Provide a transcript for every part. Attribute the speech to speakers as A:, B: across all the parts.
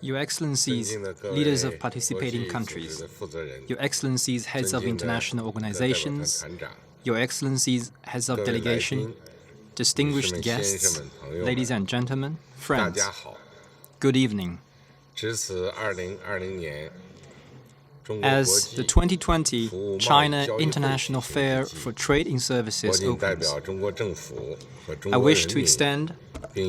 A: Your Excellencies, leaders of participating countries, Your Excellencies, heads of international organizations, Your Excellencies, heads of delegation, distinguished guests, ladies and gentlemen, friends, good evening. As the 2020 China International Fair for Trade in Services opens, I wish to extend,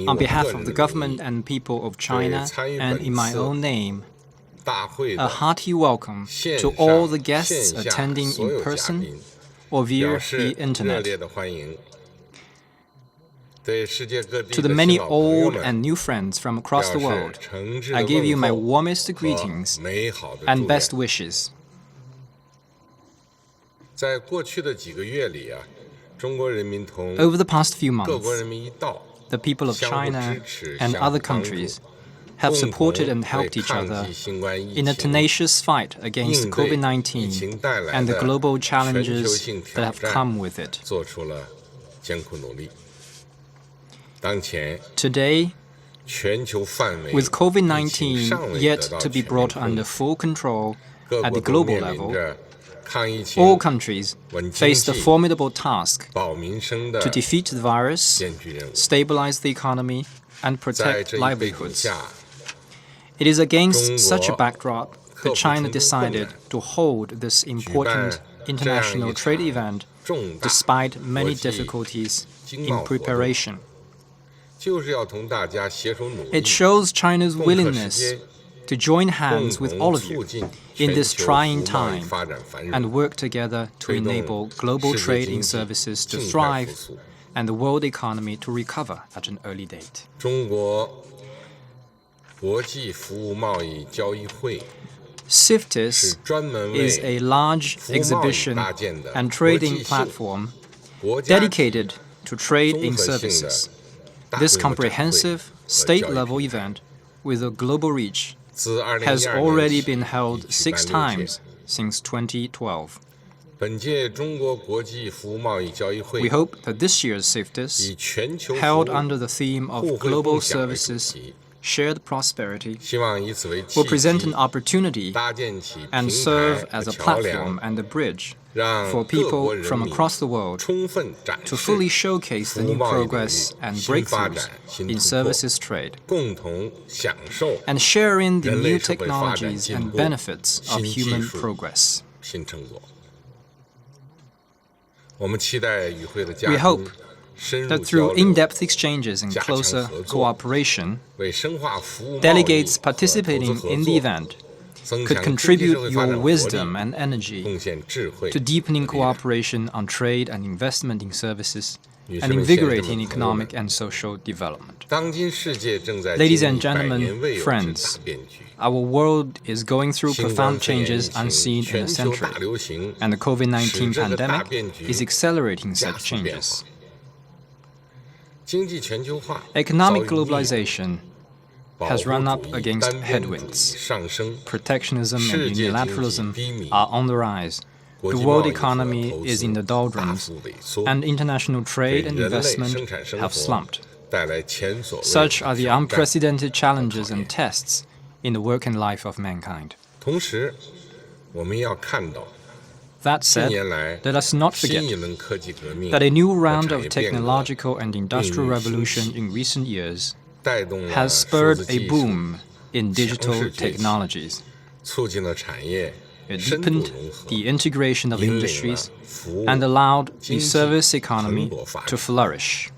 A: on behalf of the government and people of China and in my own name, a hearty welcome to all the guests attending in person or via the Internet. To the many old and new friends from across the world, I give you my warmest greetings and best wishes. Over the past few months, the people of China and other countries have supported and helped each other in a tenacious fight against COVID-19 and the global challenges that have come with it. Today, with COVID-19 yet to be brought under full control at the global level, all countries face the formidable task to defeat the virus, stabilize the economy, and protect livelihoods. It is against such a backdrop that China decided to hold this important international trade event despite many difficulties in preparation. It shows China's willingness to join hands with all of you in this trying time and work together to enable global trade in services to thrive and the world economy to recover at an early date. CIFTIS is a large exhibition and trading platform dedicated to trade in services. This comprehensive, state-level event with a global reach has already been held 6 times since 2012. We hope that this year's CIFTIS, held under the theme of Global Services, Shared Prosperity, will present an opportunity and serve as a platform and a bridge for people from across the world to fully showcase the new progress and breakthroughs in services trade and share in the new technologies and benefits of human progress. We hope that through in-depth exchanges and closer cooperation, delegates participating in the event could contribute your wisdom and energy to deepening cooperation on trade and investment in services and invigorating economic and social development. Ladies and gentlemen, friends, our world is going through profound changes unseen in a century, and the COVID-19 pandemic is accelerating such changes. Economic globalization has run up against headwinds. Protectionism and unilateralism are on the rise. The world economy is in the doldrums, and international trade and investment have slumped. Such are the unprecedented challenges and tests in the work and life of mankind. That said, let us not forget that a new round of technological and industrial revolution in recent years has spurred a boom in digital technologies. It deepened the integration of industries and allowed the service economy to flourish.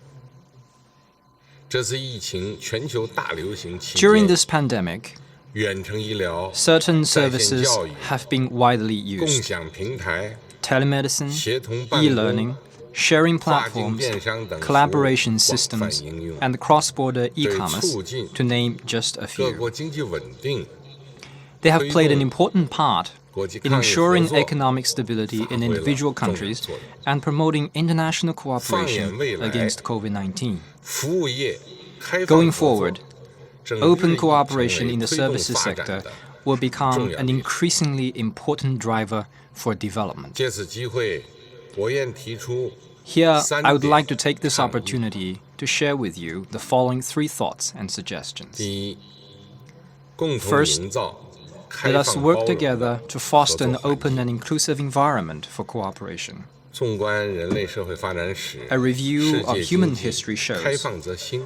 A: During this pandemic, certain services have been widely used. Telemedicine, e-learning, sharing platforms, collaboration systems, and cross-border e-commerce, to name just a few. They have played an important part in ensuring economic stability in individual countries and promoting international cooperation against COVID-19. Going forward, open cooperation in the services sector will become an increasingly important driver for development. Here, I would like to take this opportunity to share with you the following 3 thoughts and suggestions. First, let us work together to foster an open and inclusive environment for cooperation. A review of human history shows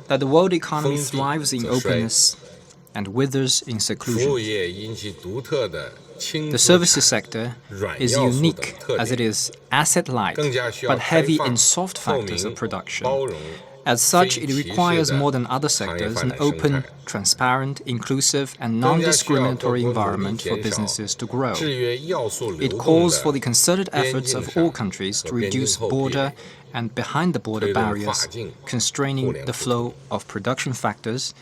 A: that the world economy thrives in openness and withers in seclusion. The services sector is unique as it is asset-light but heavy in soft factors of production. As such, it requires more than other sectors an open, transparent, inclusive, and non-discriminatory environment for businesses to grow. It calls for the concerted efforts of all countries to reduce border and behind-the-border barriers, constraining the flow of production factors,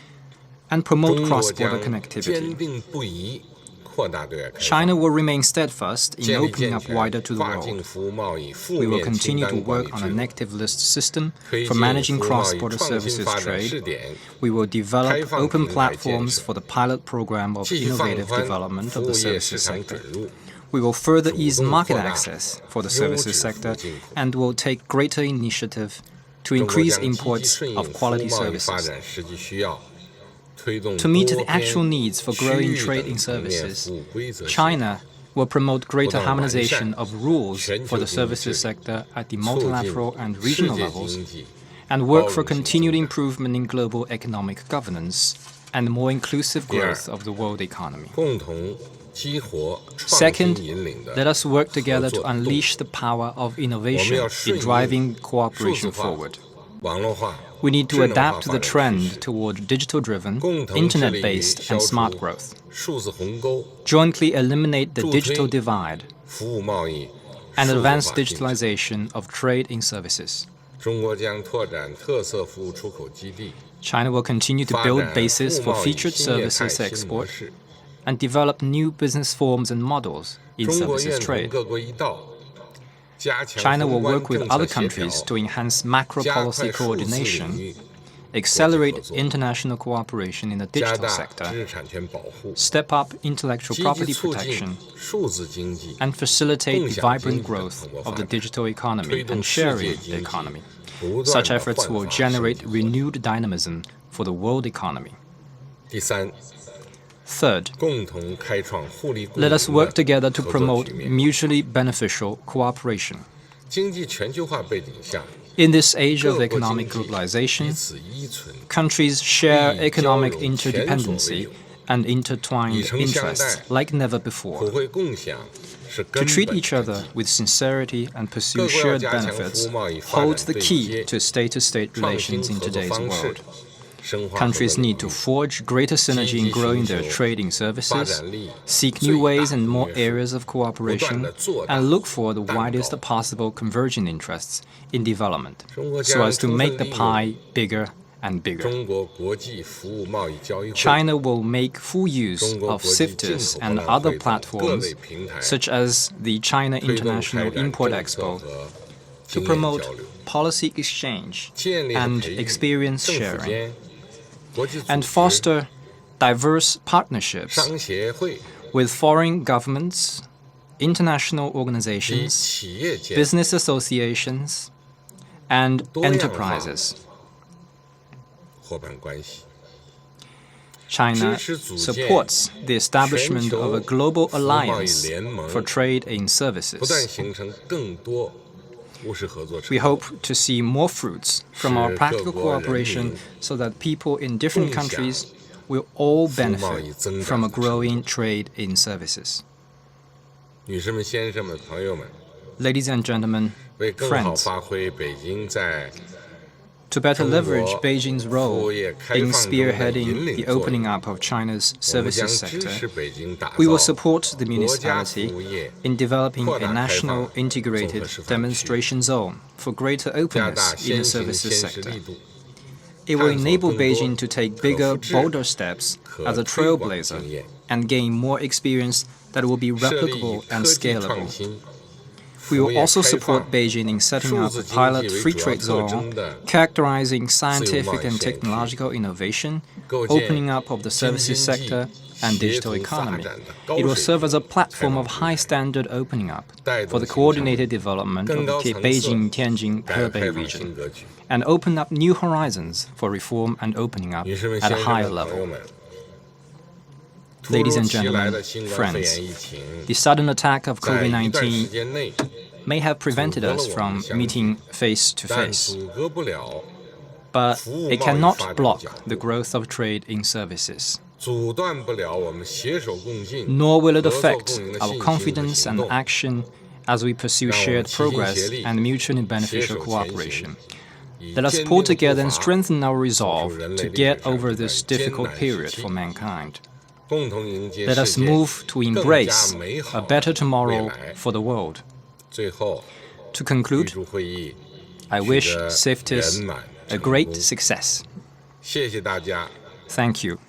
A: and promote cross-border connectivity. China will remain steadfast in opening up wider to the world. We will continue to work on a negative list system for managing cross-border services trade. We will develop open platforms for the pilot program of innovative development of the services sector. We will further ease market access for the services sector and will take greater initiative to increase imports of quality services. To meet the actual needs for growing trade in services, China will promote greater harmonization of rules for the services sector at the multilateral and regional levels, and work for continued improvement in global economic governance and more inclusive growth of the world economy. Second, let us work together to unleash the power of innovation in driving cooperation forward. We need to adapt to the trend toward digital-driven, internet-based and smart growth. Jointly eliminate the digital divide and advance digitalization of trade in services. China will continue to build bases for featured services export and develop new business forms and models in services trade. China will work with other countries to enhance macro-policy coordination, accelerate international cooperation in the digital sector, step up intellectual property protection, and facilitate the vibrant growth of the digital economy and sharing the economy. Such efforts will generate renewed dynamism for the world economy. Third, let us work together to promote mutually beneficial cooperation. In this age of economic globalization, countries share economic interdependency and intertwined interests like never before. To treat each other with sincerity and pursue shared benefits holds the key to state-to-state relations in today's world. Countries need to forge greater synergy in growing their trading services, seek new ways and more areas of cooperation, and look for the widest possible converging interests in development, so as to make the pie bigger and bigger. China will make full use of SIFTers and other platforms, such as the China International Import Expo, to promote policy exchange and experience sharing, and foster diverse partnerships with foreign governments, international organizations, business associations, and enterprises. China supports the establishment of a global alliance for trade in services. We hope to see more fruits from our practical cooperation so that people in different countries will all benefit from a growing trade in services. Ladies and gentlemen, friends, to better leverage Beijing's role in spearheading the opening up of China's services sector, we will support the municipality in developing a national integrated demonstration zone for greater openness in the services sector. It will enable Beijing to take bigger, bolder steps as a trailblazer and gain more experience that will be replicable and scalable. We will also support Beijing in setting up a pilot free trade zone, characterizing scientific and technological innovation, opening up of the services sector, and digital economy. It will serve as a platform of high-standard opening up for the coordinated development of the Beijing-Tianjin-Hebei region, and open up new horizons for reform and opening up at a higher level. Ladies and gentlemen, friends, the sudden attack of COVID-19 may have prevented us from meeting face-to-face, but it cannot block the growth of trade in services. Nor will it affect our confidence and action as we pursue shared progress and mutually beneficial cooperation. Let us pull together and strengthen our resolve to get over this difficult period for mankind. Let us move to embrace a better tomorrow for the world. To conclude, I wish CGTN a great success. Thank you.